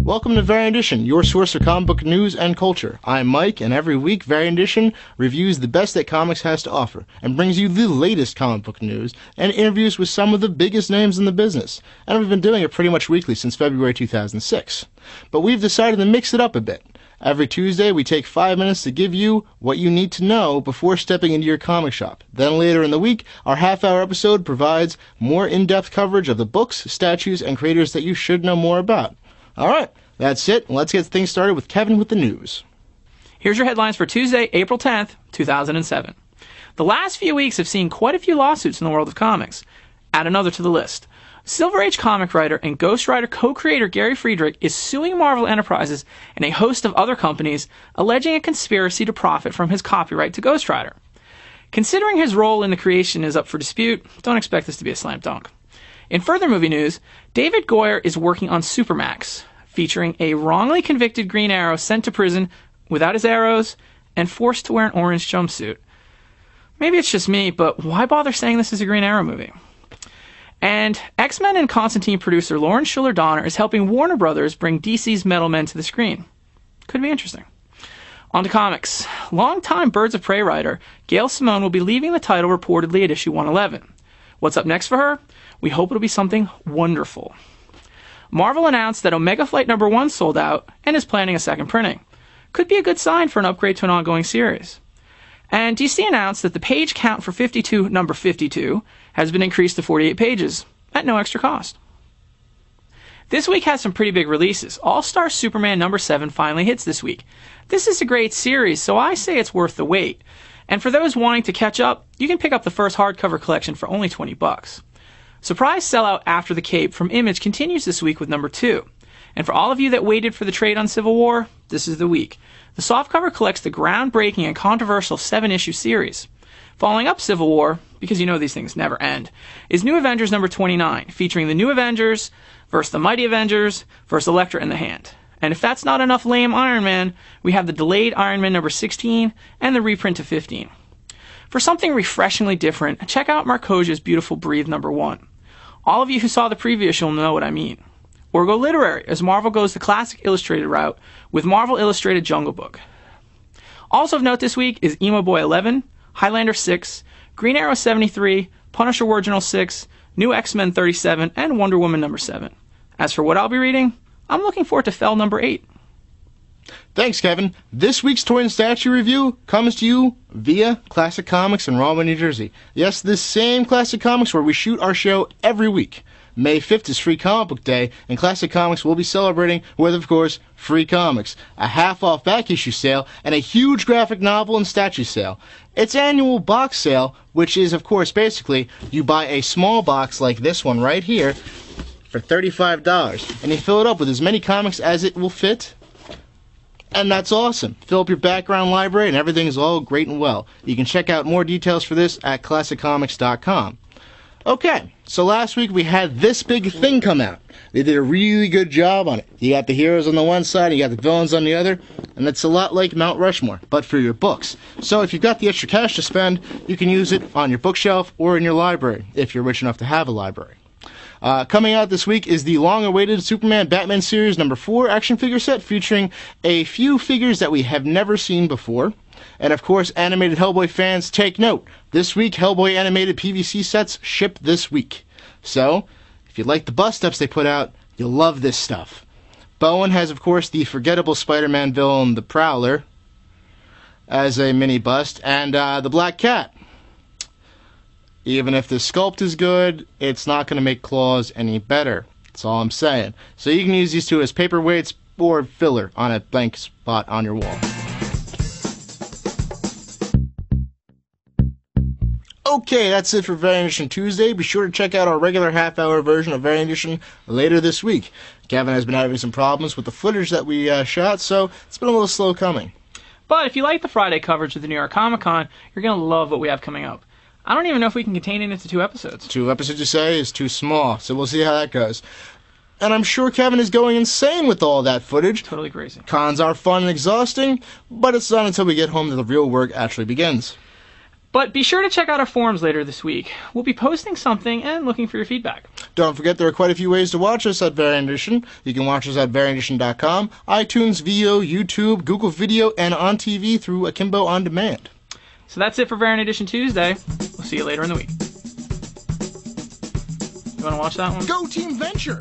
Welcome to Variant Edition, your source for comic book news and culture. I'm Mike, and every week Variant Edition reviews the best that comics has to offer and brings you the latest comic book news and interviews with some of the biggest names in the business. And we've been doing it pretty much weekly since February 2006. But we've decided to mix it up a bit. Every Tuesday, we take 5 minutes to give you what you need to know before stepping into your comic shop. Then later in the week, our half-hour episode provides more in-depth coverage of the books, statues, and creators that you should know more about. All right, that's it. Let's get things started with Kevin with the news. Here's your headlines for Tuesday, April 10th, 2007. The last few weeks have seen quite a few lawsuits in the world of comics. Add another to the list. Silver Age comic writer and Ghost Rider co-creator Gary Friedrich is suing Marvel Enterprises and a host of other companies, alleging a conspiracy to profit from his copyright to Ghost Rider. Considering his role in the creation is up for dispute, don't expect this to be a slam dunk. In further movie news, David Goyer is working on Supermax, featuring a wrongly convicted Green Arrow sent to prison without his arrows and forced to wear an orange jumpsuit. Maybe it's just me, but why bother saying this is a Green Arrow movie? And X-Men and Constantine producer Lauren Schuller Donner is helping Warner Brothers bring DC's Metal Men to the screen. Could be interesting. On to comics. Longtime Birds of Prey writer Gail Simone will be leaving the title reportedly at issue 111. What's up next for her? We hope it'll be something wonderful. Marvel announced that Omega Flight number 1 sold out and is planning a second printing. Could be a good sign for an upgrade to an ongoing series. And DC announced that the page count for 52 number 52 has been increased to 48 pages at no extra cost. This week has some pretty big releases. All-Star Superman number 7 finally hits this week. This is a great series, so I say it's worth the wait. And for those wanting to catch up, you can pick up the first hardcover collection for only $20. Surprise sellout after the Cape from Image continues this week with number 2. And for all of you that waited for the trade on Civil War, this is the week. The softcover collects the groundbreaking and controversial 7-issue series. Following up Civil War, because you know these things never end, is New Avengers number 29, featuring the New Avengers versus the Mighty Avengers versus Elektra in the Hand. And if that's not enough lame Iron Man, we have the delayed Iron Man number 16 and the reprint of 15. For something refreshingly different, check out Marcosia's beautiful Breathe number 1. All of you who saw the previous will know what I mean. Or go literary, as Marvel goes the classic illustrated route with Marvel Illustrated Jungle Book. Also of note this week is Emo Boy 11, Highlander 6, Green Arrow 73, Punisher Original 6, New X-Men 37, and Wonder Woman number 7. As for what I'll be reading, I'm looking forward to Fell number 8. Thanks, Kevin. This week's Toy and Statue review comes to you via Classic Comics in Rahway, New Jersey. Yes, this same Classic Comics where we shoot our show every week. May 5th is Free Comic Book Day, and Classic Comics will be celebrating with, of course, free comics, a half-off back issue sale, and a huge graphic novel and statue sale. Its annual box sale, which is, of course, basically, you buy a small box like this one right here for $35, and you fill it up with as many comics as it will fit. And that's awesome. Fill up your background library and everything is all great and well. You can check out more details for this at ClassicComics.com. Okay, so last week we had this big thing come out. They did a really good job on it. You got the heroes on the one side, and you got the villains on the other, and that's a lot like Mount Rushmore, but for your books. So if you've got the extra cash to spend, you can use it on your bookshelf or in your library, if you're rich enough to have a library. Coming out this week is the long-awaited Superman Batman Series number 4 action figure set featuring a few figures that we have never seen before. And of course, animated Hellboy fans, take note. This week, Hellboy animated PVC sets ship this week. So, if you like the bust-ups they put out, you'll love this stuff. Bowen has, of course, the forgettable Spider-Man villain, the Prowler, as a mini bust, and the Black Cat. Even if the sculpt is good, it's not going to make Claws any better. That's all I'm saying. So you can use these two as paperweights or filler on a blank spot on your wall. Okay, that's it for Variant Edition Tuesday. Be sure to check out our regular half-hour version of Variant Edition later this week. Kevin has been having some problems with the footage that we shot, so it's been a little slow coming. But if you like the Friday coverage of the New York Comic Con, you're going to love what we have coming up. I don't even know if we can contain it into 2 episodes. 2 episodes, you say, is too small, so we'll see how that goes. And I'm sure Kevin is going insane with all that footage. Totally crazy. Cons are fun and exhausting, but it's not until we get home that the real work actually begins. But be sure to check out our forums later this week. We'll be posting something and looking for your feedback. Don't forget there are quite a few ways to watch us at Variant Edition. You can watch us at variantedition.com, iTunes, Vio, YouTube, Google Video, and on TV through Akimbo On Demand. So that's it for Variant Edition Tuesday. We'll see you later in the week. You want to watch that one? Go Team Venture!